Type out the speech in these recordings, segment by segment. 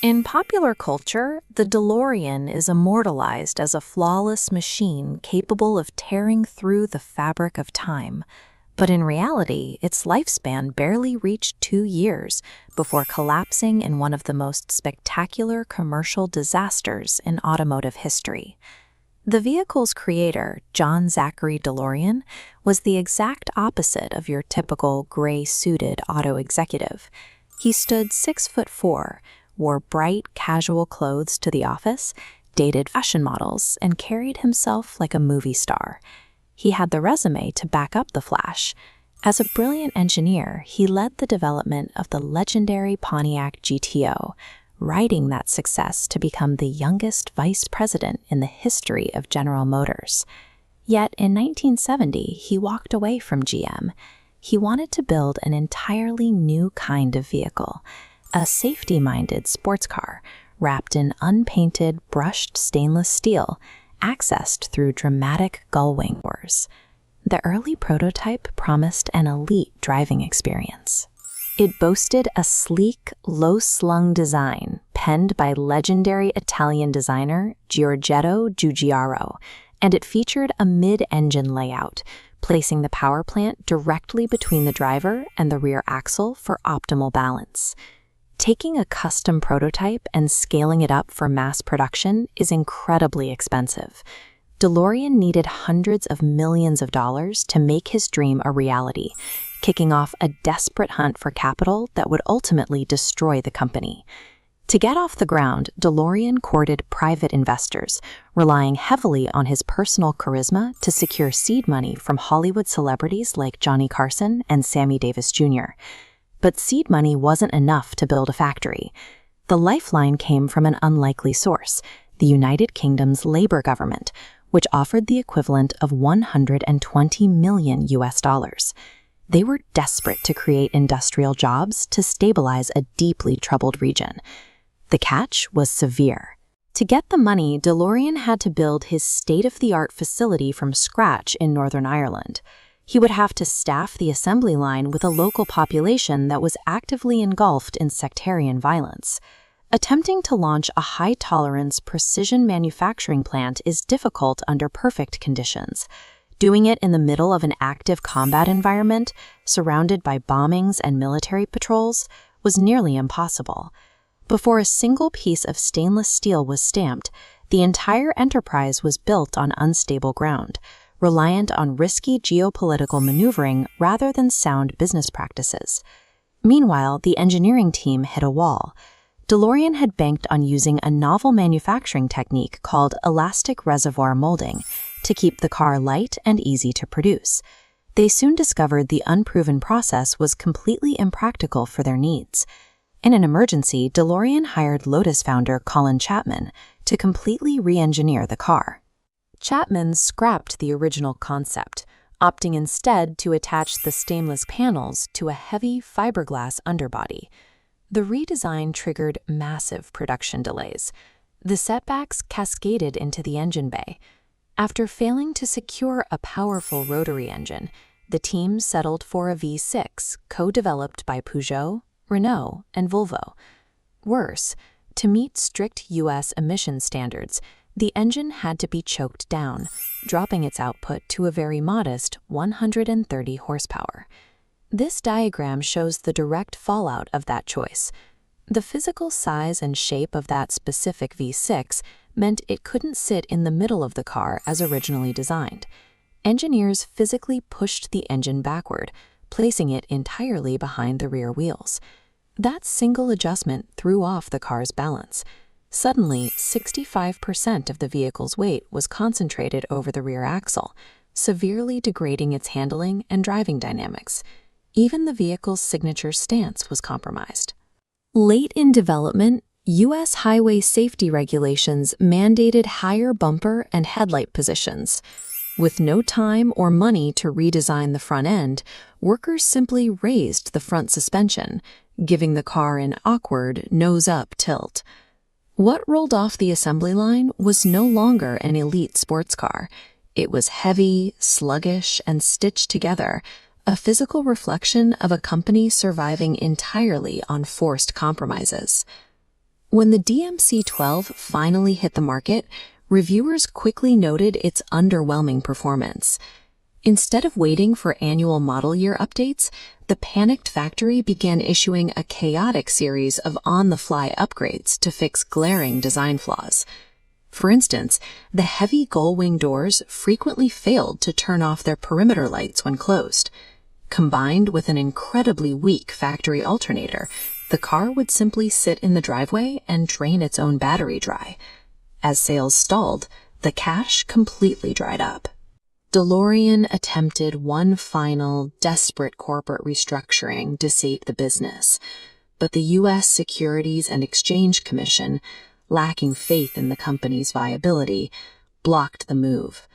In popular culture, the DeLorean is immortalized as a flawless machine capable of tearing through the fabric of time. But in reality, its lifespan barely reached 2 years before collapsing in one of the most spectacular commercial disasters in automotive history. The vehicle's creator, John Zachary DeLorean, was the exact opposite of your typical gray-suited auto executive. He stood 6'4", wore bright, casual clothes to the office, dated fashion models, and carried himself like a movie star. He had the resume to back up the flash. As a brilliant engineer, he led the development of the legendary Pontiac GTO, riding that success to become the youngest vice president in the history of General Motors. Yet in 1970, he walked away from GM. He wanted to build an entirely new kind of vehicle, a safety-minded sports car wrapped in unpainted, brushed stainless steel, accessed through dramatic gull-wing doors. The early prototype promised an elite driving experience. It boasted a sleek, low-slung design penned by legendary Italian designer Giorgetto Giugiaro, and it featured a mid-engine layout, placing the power plant directly between the driver and the rear axle for optimal balance. Taking a custom prototype and scaling it up for mass production is incredibly expensive. DeLorean needed hundreds of millions of dollars to make his dream a reality, kicking off a desperate hunt for capital that would ultimately destroy the company. To get off the ground, DeLorean courted private investors, relying heavily on his personal charisma to secure seed money from Hollywood celebrities like Johnny Carson and Sammy Davis Jr. But seed money wasn't enough to build a factory. The lifeline came from an unlikely source, the United Kingdom's Labour government, which offered the equivalent of $120 million. They were desperate to create industrial jobs to stabilize a deeply troubled region. The catch was severe. To get the money, DeLorean had to build his state-of-the-art facility from scratch in Northern Ireland. He would have to staff the assembly line with a local population that was actively engulfed in sectarian violence. Attempting to launch a high-tolerance precision manufacturing plant is difficult under perfect conditions. Doing it in the middle of an active combat environment, surrounded by bombings and military patrols, was nearly impossible. Before a single piece of stainless steel was stamped, the entire enterprise was built on unstable ground, reliant on risky geopolitical maneuvering rather than sound business practices. Meanwhile, the engineering team hit a wall. DeLorean had banked on using a novel manufacturing technique called elastic reservoir molding to keep the car light and easy to produce. They soon discovered the unproven process was completely impractical for their needs. In an emergency, DeLorean hired Lotus founder Colin Chapman to completely re-engineer the car. Chapman scrapped the original concept, opting instead to attach the stainless panels to a heavy fiberglass underbody. The redesign triggered massive production delays. The setbacks cascaded into the engine bay. After failing to secure a powerful rotary engine, the team settled for a V6 co-developed by Peugeot, Renault, and Volvo. Worse, to meet strict U.S. emission standards, the engine had to be choked down, dropping its output to a very modest 130 horsepower. This diagram shows the direct fallout of that choice. The physical size and shape of that specific V6 meant it couldn't sit in the middle of the car as originally designed. Engineers physically pushed the engine backward, placing it entirely behind the rear wheels. That single adjustment threw off the car's balance. Suddenly, 65% of the vehicle's weight was concentrated over the rear axle, severely degrading its handling and driving dynamics. Even the vehicle's signature stance was compromised. Late in development, U.S. highway safety regulations mandated higher bumper and headlight positions. With no time or money to redesign the front end, workers simply raised the front suspension, giving the car an awkward nose-up tilt. What rolled off the assembly line was no longer an elite sports car. It was heavy, sluggish, and stitched together, a physical reflection of a company surviving entirely on forced compromises. When the DMC-12 finally hit the market, reviewers quickly noted its underwhelming performance. Instead of waiting for annual model year updates, the panicked factory began issuing a chaotic series of on-the-fly upgrades to fix glaring design flaws. For instance, the heavy gull-wing doors frequently failed to turn off their perimeter lights when closed. Combined with an incredibly weak factory alternator, the car would simply sit in the driveway and drain its own battery dry. As sales stalled, the cash completely dried up. DeLorean attempted one final, desperate corporate restructuring to save the business, but the U.S. Securities and Exchange Commission, lacking faith in the company's viability, blocked the move.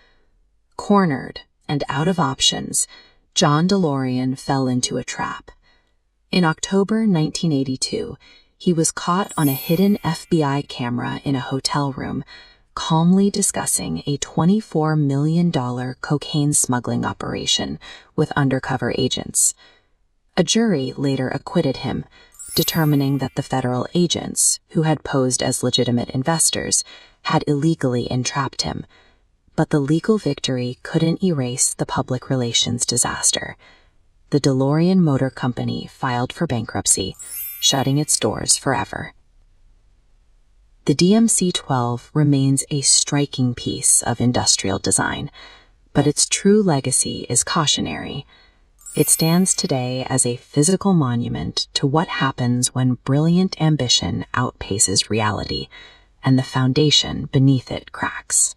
Cornered and out of options, John DeLorean fell into a trap. In October 1982, he was caught on a hidden FBI camera in a hotel room, calmly discussing a $24 million cocaine smuggling operation with undercover agents. A jury later acquitted him, determining that the federal agents, who had posed as legitimate investors, had illegally entrapped him. But the legal victory couldn't erase the public relations disaster. The DeLorean Motor Company filed for bankruptcy, shutting its doors forever. The DMC-12 remains a striking piece of industrial design, but its true legacy is cautionary. It stands today as a physical monument to what happens when brilliant ambition outpaces reality, and the foundation beneath it cracks.